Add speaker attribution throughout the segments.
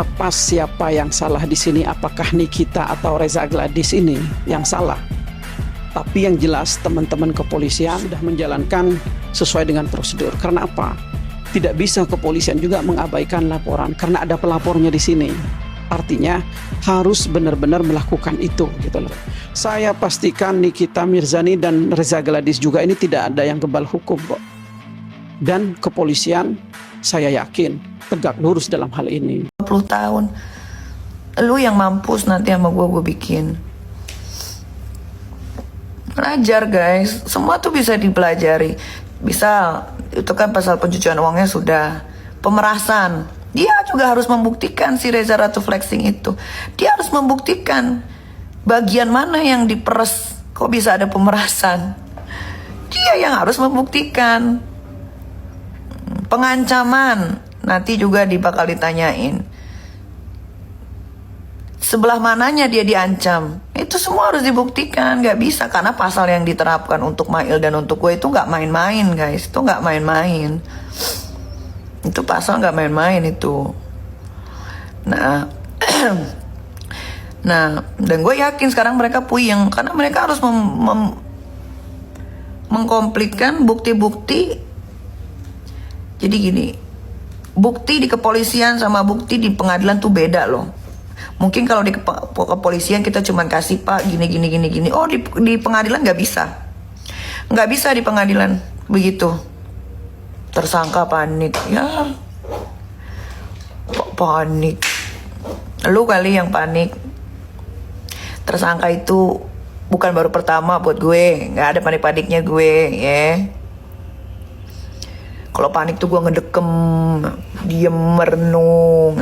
Speaker 1: Lepas siapa yang salah di sini, apakah Nikita atau Reza Gladys ini yang salah. Tapi yang jelas teman-teman kepolisian sudah menjalankan sesuai dengan prosedur. Karena apa? Tidak bisa kepolisian juga mengabaikan laporan karena ada pelapornya di sini. Artinya harus benar-benar melakukan itu gitu loh. Saya pastikan Nikita Mirzani dan Reza Gladys juga ini tidak ada yang kebal hukum kok. Dan kepolisian saya yakin tegak lurus dalam hal ini.
Speaker 2: 20 tahun lu yang mampus nanti sama gue bikin. Belajar guys, semua tuh bisa dipelajari. Bisa, itu kan pasal pencucian uangnya sudah. Pemerasan, dia juga harus membuktikan si Reza Ratu Flexing itu. Dia harus membuktikan bagian mana yang diperes. Kok bisa ada pemerasan? Dia yang harus membuktikan. Pengancaman, nanti juga bakal ditanyain. Sebelah mananya dia diancam. Itu semua harus dibuktikan. Gak bisa, karena pasal yang diterapkan untuk Mail dan untuk gue itu gak main-main guys. Itu gak main-main. Itu pasal gak main-main itu. Nah Nah, dan gue yakin sekarang mereka puyeng. Karena mereka harus mengkomplikkan bukti-bukti. Jadi gini, bukti di kepolisian sama bukti di pengadilan tuh beda loh. Mungkin kalau di kepolisian kita cuma kasih pak gini. Oh di pengadilan nggak bisa di pengadilan begitu. Tersangka panik ya, panik. Lu kali yang panik. Tersangka itu bukan baru pertama buat gue, nggak ada panik-paniknya gue ya. Kalau panik tuh gue ngedekem, diem merenung.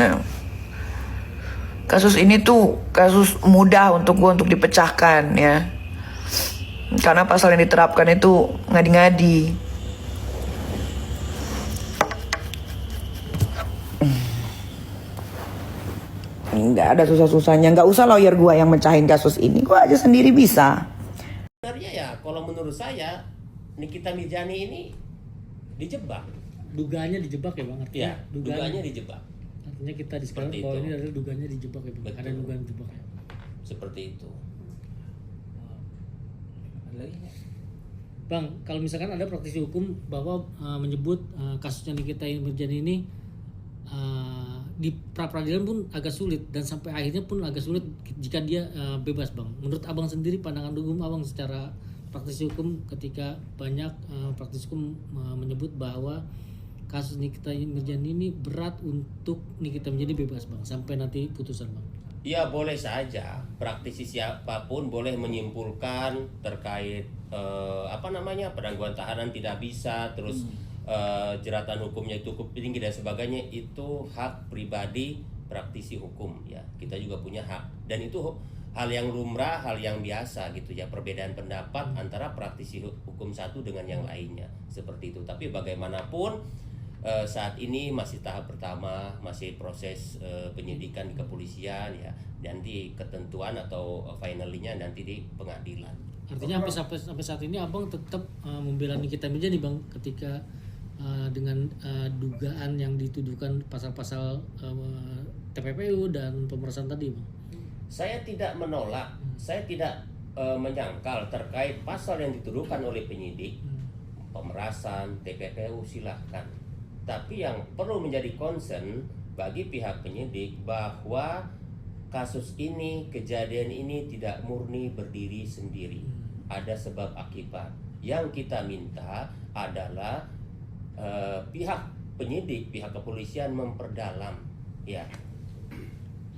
Speaker 2: Kasus ini tuh kasus mudah untuk gue untuk dipecahkan ya. Karena pasal yang diterapkan itu ngadi-ngadi. Nggak ada susah-susahnya. Nggak usah lawyer gue yang mecahin kasus ini. Gue aja sendiri bisa.
Speaker 3: Sebenarnya ya kalau menurut saya Nikita Mirzani ini dijebak.
Speaker 4: Dugaannya dijebak ya bang, artinya
Speaker 3: Ya, dugaannya dijebak.
Speaker 4: Artinya kita disebut bahwa ini adalah dugaannya dijebak ya bang.
Speaker 3: Betul.
Speaker 4: Ada dugaan dijebak ya.
Speaker 3: Seperti itu. Ada lagi nggak?
Speaker 4: Bang, kalau misalkan ada praktisi hukum bahwa menyebut kasusnya Nikita Mirzani ini di pra-peradilan pun agak sulit dan sampai akhirnya pun agak sulit jika dia bebas bang. Menurut abang sendiri, pandangan hukum abang secara praktisi hukum ketika banyak praktisi hukum menyebut bahwa kasus Nikita Mirzani ini berat untuk Nikita Mirzani bebas bang sampai nanti putusan bang.
Speaker 3: Ya boleh saja, praktisi siapapun boleh menyimpulkan terkait penangguhan tahanan tidak bisa, terus jeratan hukumnya itu cukup tinggi dan sebagainya. Itu hak pribadi praktisi hukum ya. Kita juga punya hak dan itu hal yang lumrah, hal yang biasa gitu ya, perbedaan pendapat antara praktisi hukum satu dengan yang lainnya seperti itu. Tapi bagaimanapun saat ini masih tahap pertama, masih proses penyidikan di kepolisian ya, nanti ketentuan atau finalnya nanti di pengadilan.
Speaker 4: Artinya sampai saat ini abang tetap membela Nikita Mirzani bang ketika dengan dugaan yang dituduhkan pasal-pasal TPPU dan pemerasan tadi bang.
Speaker 3: Saya tidak menolak, saya tidak menyangkal terkait pasal yang dituduhkan oleh penyidik, pemerasan, TPPU silahkan. Tapi yang perlu menjadi concern bagi pihak penyidik bahwa kasus ini, kejadian ini tidak murni berdiri sendiri. Ada sebab akibat. Yang kita minta adalah pihak penyidik, pihak kepolisian memperdalam ya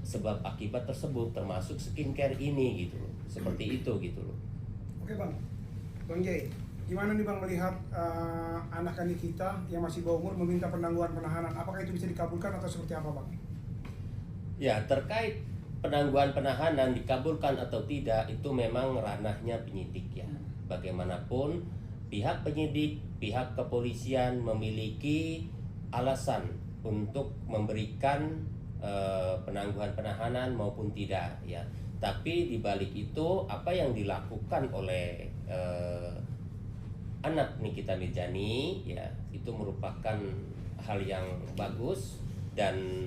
Speaker 3: sebab akibat tersebut, termasuk skincare ini gitu loh. Seperti itu gitu loh.
Speaker 5: Oke Bang Jai, gimana nih Bang melihat anak Nikita yang masih bawah umur meminta penangguhan penahanan? Apakah itu bisa dikabulkan atau seperti apa Bang?
Speaker 3: Ya, terkait penangguhan penahanan dikabulkan atau tidak itu memang ranahnya penyidik ya. Bagaimanapun pihak penyidik, pihak kepolisian memiliki alasan untuk memberikan penangguhan penahanan maupun tidak ya. Tapi di balik itu apa yang dilakukan oleh anak Nikita Mirzani ya itu merupakan hal yang bagus dan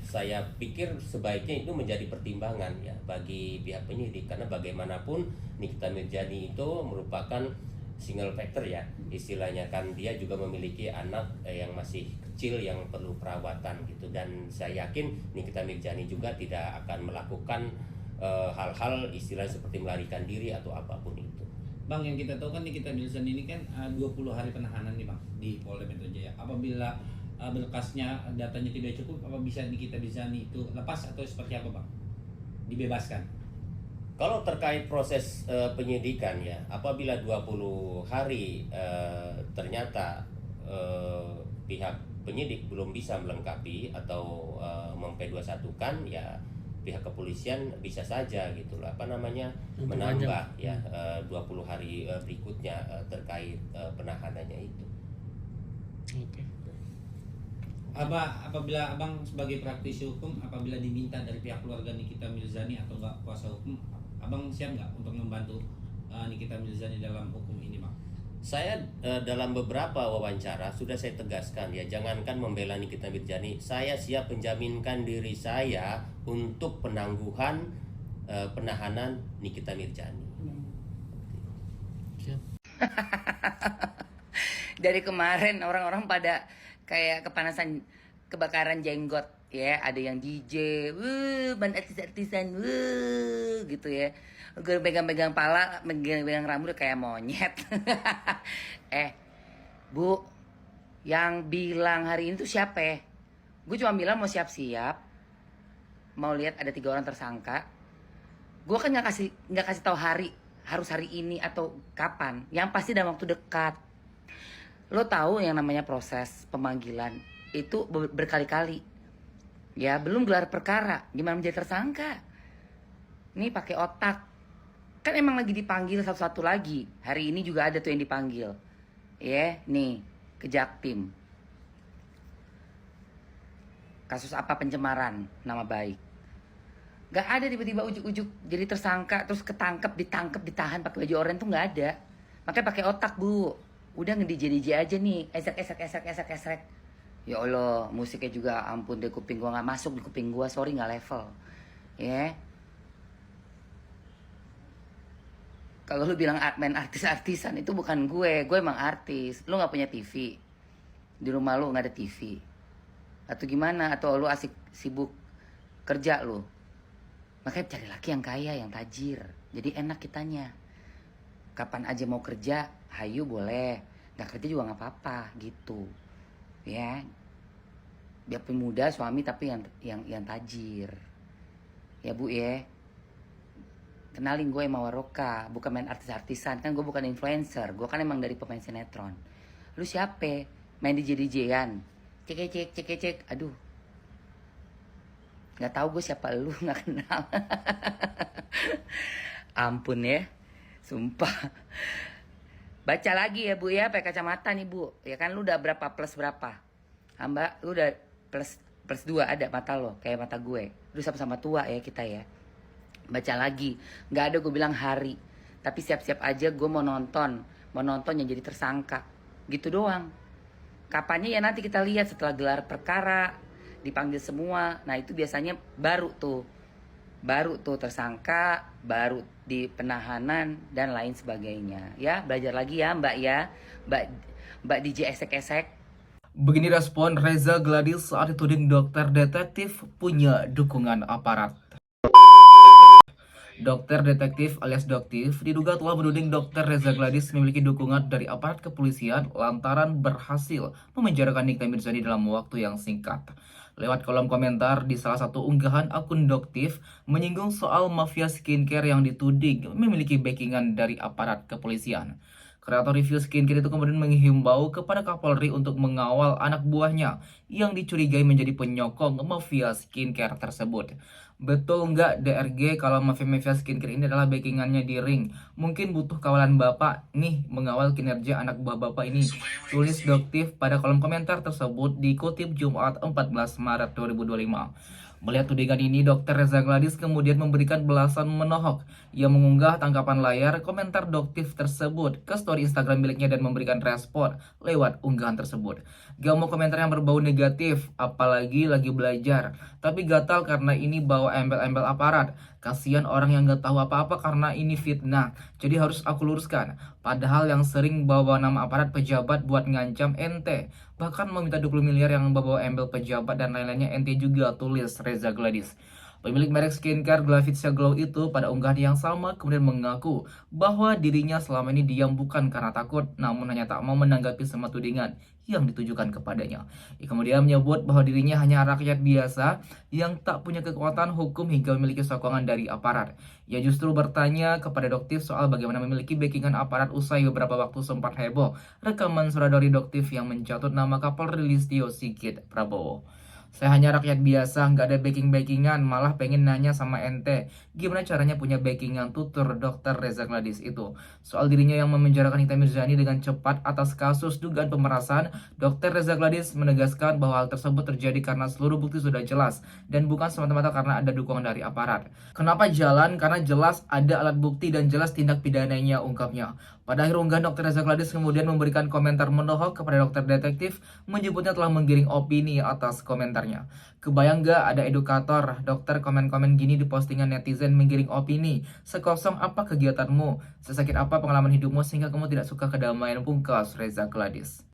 Speaker 3: saya pikir sebaiknya itu menjadi pertimbangan ya bagi pihak penyidik, karena bagaimanapun Nikita Mirzani itu merupakan single factor ya istilahnya, kan dia juga memiliki anak yang masih kecil yang perlu perawatan gitu, dan saya yakin Nikita Mirzani juga tidak akan melakukan hal-hal istilah seperti melarikan diri atau apapun itu.
Speaker 6: Bang, yang kita tahu kan Nikita Mirzani ini kan 20 hari penahanan nih Bang di Polda Metro Jaya. Apabila berkasnya datanya tidak cukup, apa bisa Nikita Mirzani itu lepas atau seperti apa Bang? Dibebaskan?
Speaker 3: Kalau terkait proses penyidikan ya, apabila 20 hari ternyata pihak penyidik belum bisa melengkapi atau mem-P21-kan ya, pihak kepolisian bisa saja gitu lah, menambah ya 20 hari berikutnya terkait penahanannya itu.
Speaker 4: Oke.
Speaker 6: Apabila Abang sebagai praktisi hukum, apabila diminta dari pihak keluarga Nikita Mirzani atau enggak kuasa hukum, Abang siap nggak untuk membantu Nikita Mirzani dalam hukum ini Bang?
Speaker 3: Saya dalam beberapa wawancara sudah saya tegaskan ya, jangankan membela Nikita Mirzani, saya siap menjaminkan diri saya untuk penangguhan penahanan Nikita Mirzani.
Speaker 4: Siap.
Speaker 7: Dari kemarin orang-orang pada kayak kepanasan kebakaran jenggot ya, ada yang DJ, band artis-artisan, gitu ya. Gue pegang-pegang pala, pegang rambut kayak monyet. Bu, yang bilang hari ini tuh siapa ya? Gue cuma bilang mau siap-siap, mau lihat ada 3 orang tersangka. Gue kan nggak kasih tahu hari, harus hari ini atau kapan. Yang pasti dalam waktu dekat. Lo tahu yang namanya proses pemanggilan itu berkali-kali. Ya, belum gelar perkara, gimana menjadi tersangka? Ini pakai otak. Kan emang lagi dipanggil satu-satu lagi. Hari ini juga ada tuh yang dipanggil. Ya, nih, ke Jaktim. Kasus apa? Pencemaran nama baik. Gak ada tiba-tiba ujuk-ujuk jadi tersangka, terus ditangkep, ditahan pakai baju oranye tuh gak ada. Makanya pakai otak, Bu. Udah nge-DJ aja nih, esek. Ya Allah, musiknya juga ampun deh, kuping gua nggak masuk di kuping gua, sorry nggak level. Ya. Kalau lu bilang main artis-artisan itu bukan gue emang artis. Lu nggak punya TV, di rumah lu nggak ada TV, atau gimana? Atau lu asik sibuk kerja lu? Makanya cari laki yang kaya, yang tajir, jadi enak kitanya. Kapan aja mau kerja, hayu boleh. Nggak kerja juga nggak apa-apa gitu. Ya. Biarpun muda suami tapi yang tajir. Ya Bu ya. Kenalin, gue Emma Waroka, bukan main artis-artisan. Kan gue bukan influencer, gue kan emang dari pemain sinetron. Lu siapa? Main DJ-an. Cek. Aduh. Nggak tahu gue siapa lu, nggak kenal. Ampun ya. Sumpah. Baca lagi ya Bu ya, pakai kacamata nih Bu. Ya kan lu udah berapa plus berapa? Hamba, lu udah plus 2 ada mata lo, kayak mata gue. Lu sama-sama tua ya kita ya. Baca lagi. Nggak ada gue bilang hari. Tapi siap-siap aja gue mau nonton yang jadi tersangka. Gitu doang. Kapannya ya nanti kita lihat setelah gelar perkara, dipanggil semua. Nah itu biasanya baru tuh tersangka, baru di penahanan dan lain sebagainya. Ya, belajar lagi ya Mbak ya. Mbak DJ esek-esek.
Speaker 8: Begini respon Reza Gladys saat dituding dokter detektif punya dukungan aparat. Dokter detektif alias Doktif diduga telah menuding Dokter Reza Gladys memiliki dukungan dari aparat kepolisian lantaran berhasil memenjarakan Nikita Mirzani dalam waktu yang singkat. Lewat kolom komentar di salah satu unggahan akun Doktif menyinggung soal mafia skincare yang dituding memiliki backingan dari aparat kepolisian. Kreator review skincare itu kemudian menghimbau kepada Kapolri untuk mengawal anak buahnya yang dicurigai menjadi penyokong mafia skincare tersebut. Betul nggak DRG kalau Mafia Skincare ini adalah backingannya di ring? Mungkin butuh kawalan bapak nih mengawal kinerja anak buah bapak ini. Tulis Doktif pada kolom komentar tersebut dikutip Jumat 14 Maret 2025. Melihat tudingan ini, Dr. Reza Gladys kemudian memberikan balasan menohok. Ia mengunggah tangkapan layar komentar Doktif tersebut ke story Instagram miliknya dan memberikan respon lewat unggahan tersebut. Gak mau komentar yang berbau negatif, apalagi lagi belajar. Tapi gatal karena ini bawa embel-embel aparat. Kasihan orang yang gak tahu apa-apa karena ini fitnah. Jadi harus aku luruskan. Padahal yang sering bawa nama aparat pejabat buat ngancam ente. Bahkan meminta 20 miliar yang bawa embel pejabat dan lain-lainnya ente juga, tulis Reza Gladys. Pemilik merek skincare Glavitsia Glow itu pada unggahan yang sama kemudian mengaku bahwa dirinya selama ini diam bukan karena takut, namun hanya tak mau menanggapi semua tudingan yang ditujukan kepadanya. Ia kemudian menyebut bahwa dirinya hanya rakyat biasa yang tak punya kekuatan hukum hingga memiliki sokongan dari aparat. Ia justru bertanya kepada Doktif soal bagaimana memiliki backingan aparat usai beberapa waktu sempat heboh rekaman surat dari Doktif yang mencatut nama Kapolri Listio Sigit Prabowo. Saya hanya rakyat biasa, nggak ada backing-backingan, malah pengen nanya sama ente, gimana caranya punya backingan, tutur Dr. Reza Gladys itu. Soal dirinya yang memenjarakan Nikita Mirzani dengan cepat atas kasus dugaan pemerasan, Dr. Reza Gladys menegaskan bahwa hal tersebut terjadi karena seluruh bukti sudah jelas, dan bukan semata-mata karena ada dukungan dari aparat. Kenapa jalan? Karena jelas ada alat bukti dan jelas tindak pidananya, ungkapnya. Pada akhir unggahan, Dr. Reza Gladys kemudian memberikan komentar menohok kepada dokter detektif, menyebutnya telah menggiring opini atas komentarnya. Kebayang gak ada edukator, dokter komen-komen gini di postingan netizen menggiring opini? Sekosong apa kegiatanmu? Sesakit apa pengalaman hidupmu sehingga kamu tidak suka kedamaian, pungkas Reza Gladys.